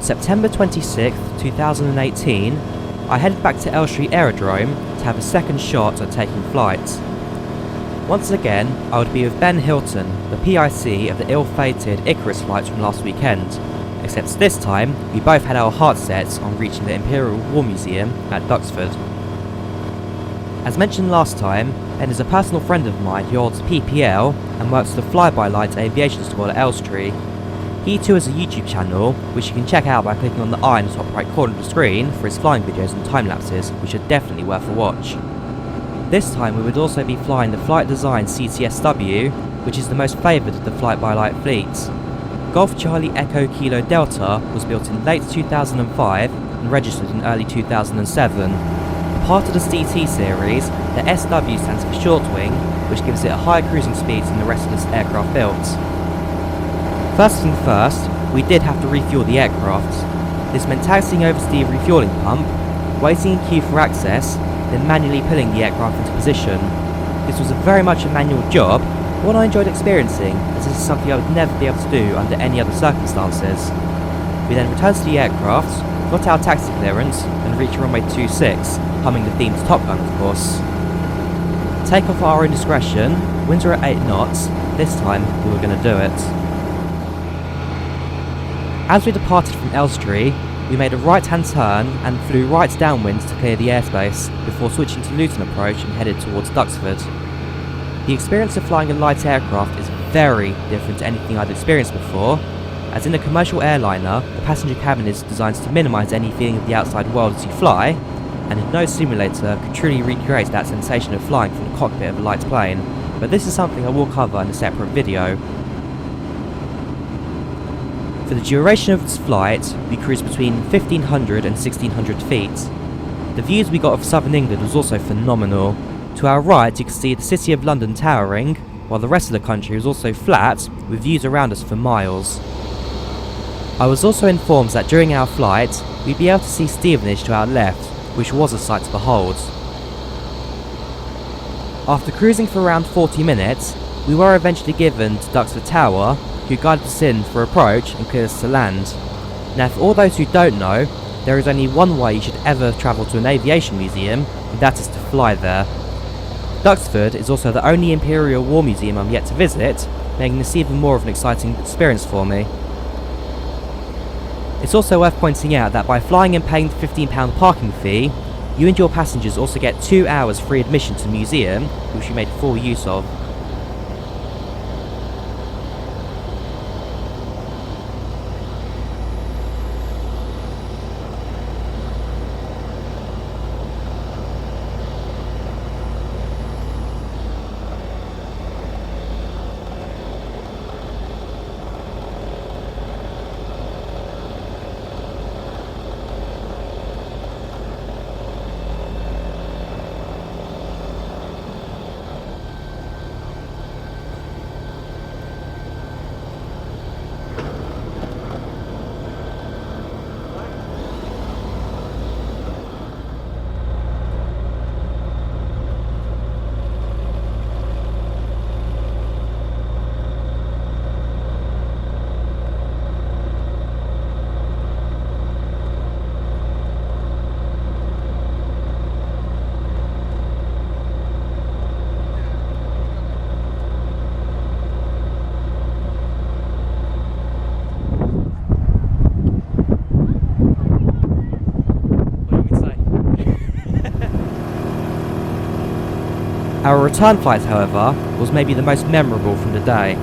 On September 26, 2018, I headed back to Elstree Aerodrome to have a second shot at taking flight. Once again, I would be with Ben Hilton, the PIC of the ill-fated Icarus flights from last weekend, except this time we both had our hearts set on reaching the Imperial War Museum at Duxford. As mentioned last time, Ben is a personal friend of mine who holds PPL and works for the Fly-by-Light Aviation School at Elstree. He too has a YouTube channel, which you can check out by clicking on the eye in the top right corner of the screen for his flying videos and time-lapses, which are definitely worth a watch. This time we would also be flying the Flight Design CTSW, which is the most favoured of the Fly-by-Light fleets. Golf Charlie Echo Kilo Delta was built in late 2005 and registered in early 2007. Part of the CT series, the SW stands for short wing, which gives it a higher cruising speed than the rest of the aircraft built. First thing first, we did have to refuel the aircraft. This meant taxiing over to the refueling pump, waiting in queue for access, then manually pulling the aircraft into position. This was very much a manual job, but one I enjoyed experiencing, as this is something I would never be able to do under any other circumstances. We then returned to the aircraft, got our taxi clearance, and reached runway 26, humming the theme to Top Gun of course. Take off at our own discretion, winds were at 8 knots, this time we were going to do it. As we departed from Elstree, we made a right-hand turn and flew right downwind to clear the airspace before switching to Luton approach and headed towards Duxford. The experience of flying a light aircraft is very different to anything I'd experienced before, as in a commercial airliner, the passenger cabin is designed to minimise any feeling of the outside world as you fly, and no simulator could truly recreate that sensation of flying from the cockpit of a light plane, but this is something I will cover in a separate video. For the duration of this flight, we cruised between 1500 and 1600 feet. The views we got of southern England was also phenomenal. To our right you could see the City of London towering, while the rest of the country was also flat, with views around us for miles. I was also informed that during our flight, we'd be able to see Stevenage to our left, which was a sight to behold. After cruising for around 40 minutes, we were eventually given to Duxford Tower, who guided us in for approach and cleared us to land. Now for all those who don't know, there is only one way you should ever travel to an aviation museum, and that is to fly there. Duxford is also the only Imperial War Museum I'm yet to visit, making this even more of an exciting experience for me. It's also worth pointing out that by flying and paying the £15 parking fee, you and your passengers also get 2 hours free admission to the museum, which we made full use of. Our return flight, however, was maybe the most memorable from the day.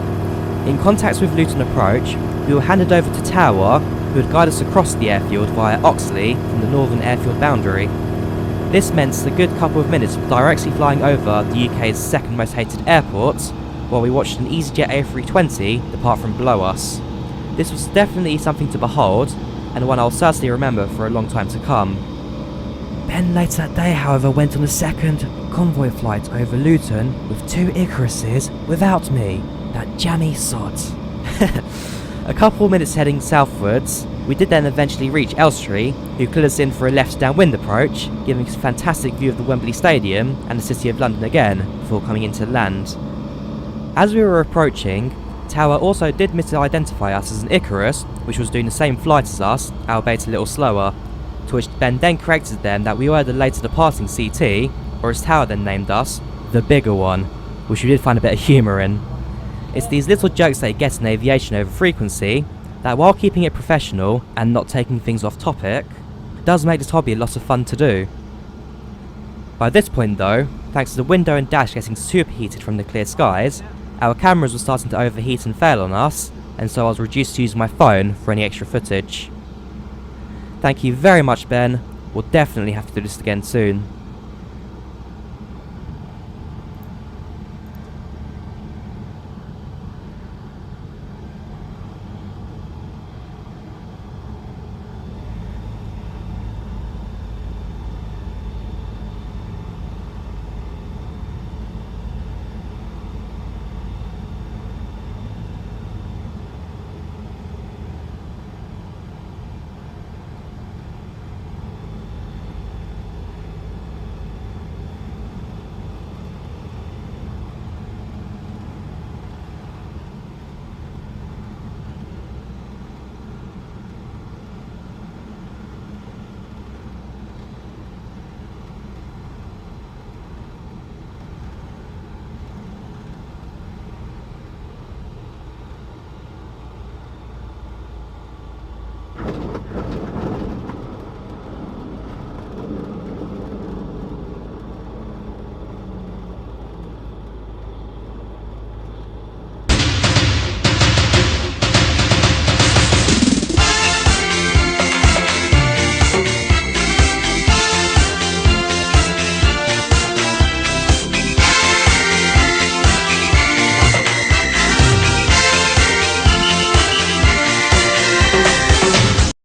In contact with Luton approach, we were handed over to Tower, who would guide us across the airfield via Oxley from the northern airfield boundary. This meant a good couple of minutes of directly flying over the UK's second most hated airport, while we watched an EasyJet A320 depart from below us. This was definitely something to behold, and one I'll certainly remember for a long time to come. Ben later that day, however, went on a second convoy flight over Luton with 2 Icaruses without me, that jammy sod. A couple minutes heading southwards, we did then eventually reach Elstree, who cleared us in for a left downwind approach, giving us a fantastic view of the Wembley Stadium and the City of London again, before coming into land. As we were approaching, Tower also did misidentify us as an Icarus, which was doing the same flight as us, albeit a little slower, to which Ben then corrected them that we were the later departing CT, or as Tower then named us, the bigger one, which we did find a bit of humour in. It's these little jokes that you get in aviation over frequency, that while keeping it professional and not taking things off topic, does make this hobby a lot of fun to do. By this point though, thanks to the window and dash getting superheated from the clear skies, our cameras were starting to overheat and fail on us, and so I was reduced to using my phone for any extra footage. Thank you very much, Ben. We'll definitely have to do this again soon.